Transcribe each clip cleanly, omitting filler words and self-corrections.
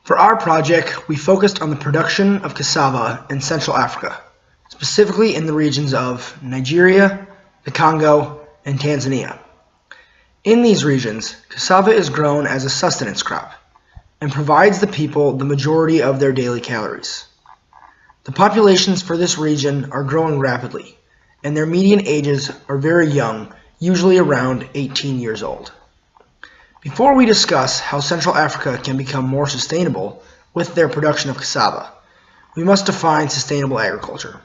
For our project, we focused on the production of cassava in Central Africa, specifically in the regions of Nigeria, the Congo, and Tanzania. In these regions, cassava is grown as a sustenance crop and provides the people the majority of their daily calories. The populations for this region are growing rapidly, and their median ages are very young, usually around 18 years old. Before we discuss how Central Africa can become more sustainable with their production of cassava, we must define sustainable agriculture.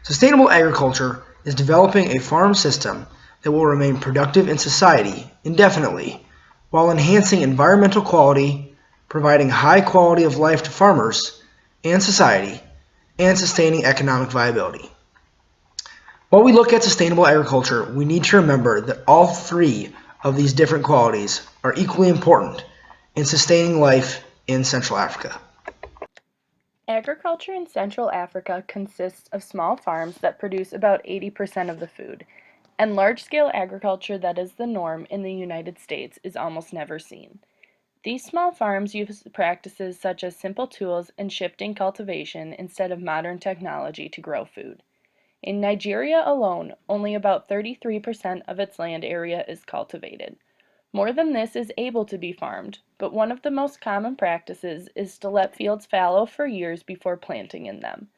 Sustainable agriculture is developing a farm system that will remain productive in society indefinitely while enhancing environmental quality, providing high quality of life to farmers and society, and sustaining economic viability. While we look at sustainable agriculture, we need to remember that all three of these different qualities are equally important in sustaining life in Central Africa. Agriculture in Central Africa consists of small farms that produce about 80% of the food, and large-scale agriculture that is the norm in the United States is almost never seen. These small farms use practices such as simple tools and shifting cultivation instead of modern technology to grow food. In Nigeria alone, only about 33% of its land area is cultivated. More than this is able to be farmed, but one of the most common practices is to let fields fallow for years before planting in them.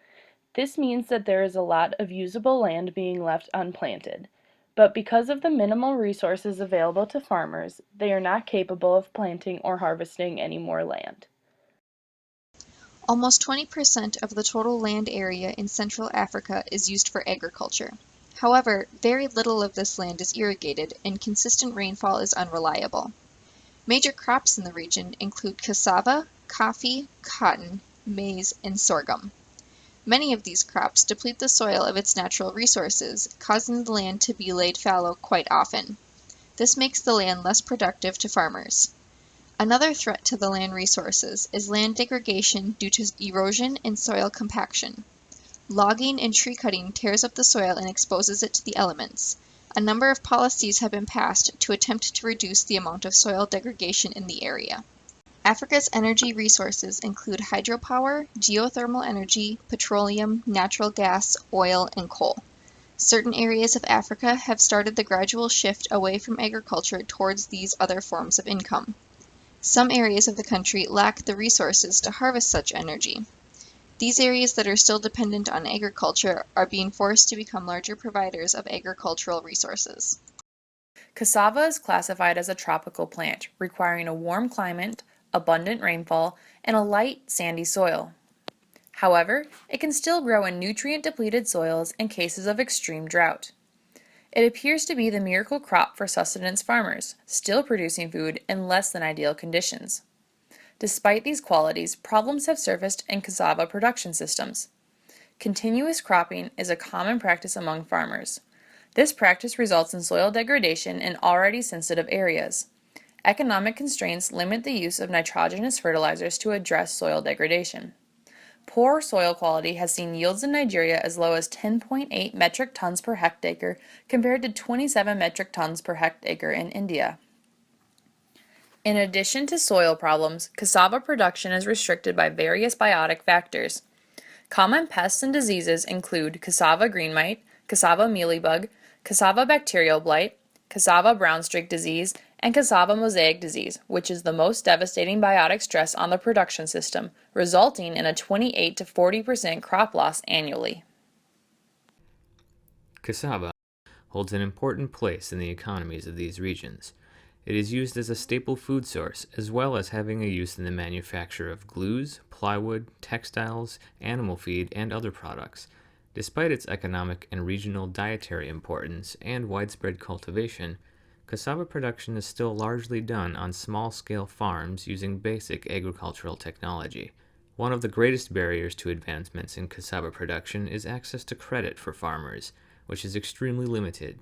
This means that there is a lot of usable land being left unplanted. But because of the minimal resources available to farmers, they are not capable of planting or harvesting any more land. Almost 20% of the total land area in Central Africa is used for agriculture. However, very little of this land is irrigated and consistent rainfall is unreliable. Major crops in the region include cassava, coffee, cotton, maize, and sorghum. Many of these crops deplete the soil of its natural resources, causing the land to be laid fallow quite often. This makes the land less productive to farmers. Another threat to the land resources is land degradation due to erosion and soil compaction. Logging and tree cutting tears up the soil and exposes it to the elements. A number of policies have been passed to attempt to reduce the amount of soil degradation in the area. Africa's energy resources include hydropower, geothermal energy, petroleum, natural gas, oil, and coal. Certain areas of Africa have started the gradual shift away from agriculture towards these other forms of income. Some areas of the country lack the resources to harvest such energy. These areas that are still dependent on agriculture are being forced to become larger providers of agricultural resources. Cassava is classified as a tropical plant, requiring a warm climate, abundant rainfall, and a light, sandy soil. However, it can still grow in nutrient-depleted soils in cases of extreme drought. It appears to be the miracle crop for sustenance farmers, still producing food in less than ideal conditions. Despite these qualities, problems have surfaced in cassava production systems. Continuous cropping is a common practice among farmers. This practice results in soil degradation in already sensitive areas. Economic constraints limit the use of nitrogenous fertilizers to address soil degradation. Poor soil quality has seen yields in Nigeria as low as 10.8 metric tons per hectare compared to 27 metric tons per hectare in India. In addition to soil problems, cassava production is restricted by various biotic factors. Common pests and diseases include cassava green mite, cassava mealybug, cassava bacterial blight, cassava brown streak disease, and cassava mosaic disease, which is the most devastating biotic stress on the production system, resulting in a 28 to 40% crop loss annually. Cassava holds an important place in the economies of these regions. It is used as a staple food source, as well as having a use in the manufacture of glues, plywood, textiles, animal feed, and other products. Despite its economic and regional dietary importance and widespread cultivation, cassava production is still largely done on small-scale farms using basic agricultural technology. One of the greatest barriers to advancements in cassava production is access to credit for farmers, which is extremely limited.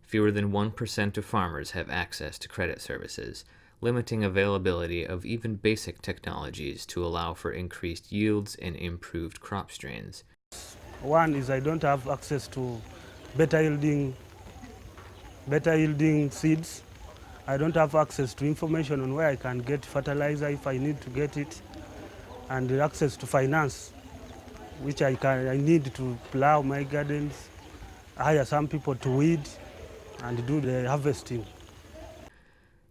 Fewer than 1% of farmers have access to credit services, limiting availability of even basic technologies to allow for increased yields and improved crop strains. One is I don't have access to better yielding seeds. I don't have access to information on where I can get fertilizer if I need to get it, and the access to finance, which I need to plow my gardens, hire some people to weed and do the harvesting.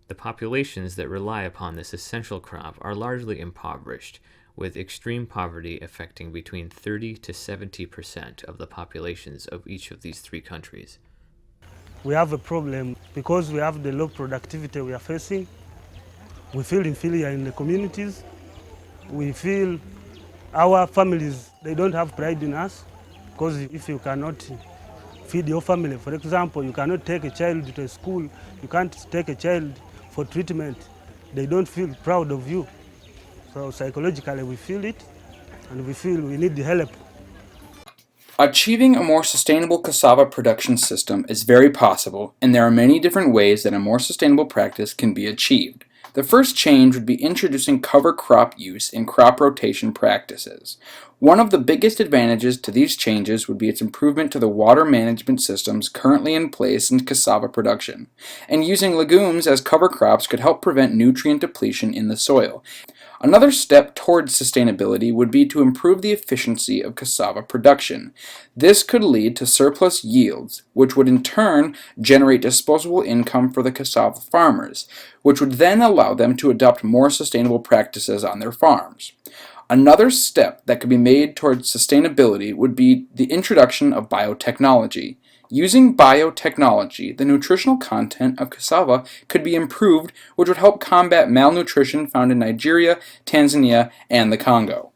The populations that rely upon this essential crop are largely impoverished, with extreme poverty affecting between 30 to 70% of the populations of each of these three countries. We have a problem because we have the low productivity we are facing. We feel inferior in the communities. We feel our families, they don't have pride in us, because if you cannot feed your family, for example, you cannot take a child to a school, you can't take a child for treatment, they don't feel proud of you. So psychologically we feel it, and we feel we need the help. Achieving a more sustainable cassava production system is very possible, and there are many different ways that a more sustainable practice can be achieved. The first change would be introducing cover crop use in crop rotation practices. One of the biggest advantages to these changes would be its improvement to the water management systems currently in place in cassava production, and using legumes as cover crops could help prevent nutrient depletion in the soil. Another step towards sustainability would be to improve the efficiency of cassava production. This could lead to surplus yields, which would in turn generate disposable income for the cassava farmers, which would then allow them to adopt more sustainable practices on their farms. Another step that could be made towards sustainability would be the introduction of biotechnology. Using biotechnology, the nutritional content of cassava could be improved, which would help combat malnutrition found in Nigeria, Tanzania, and the Congo.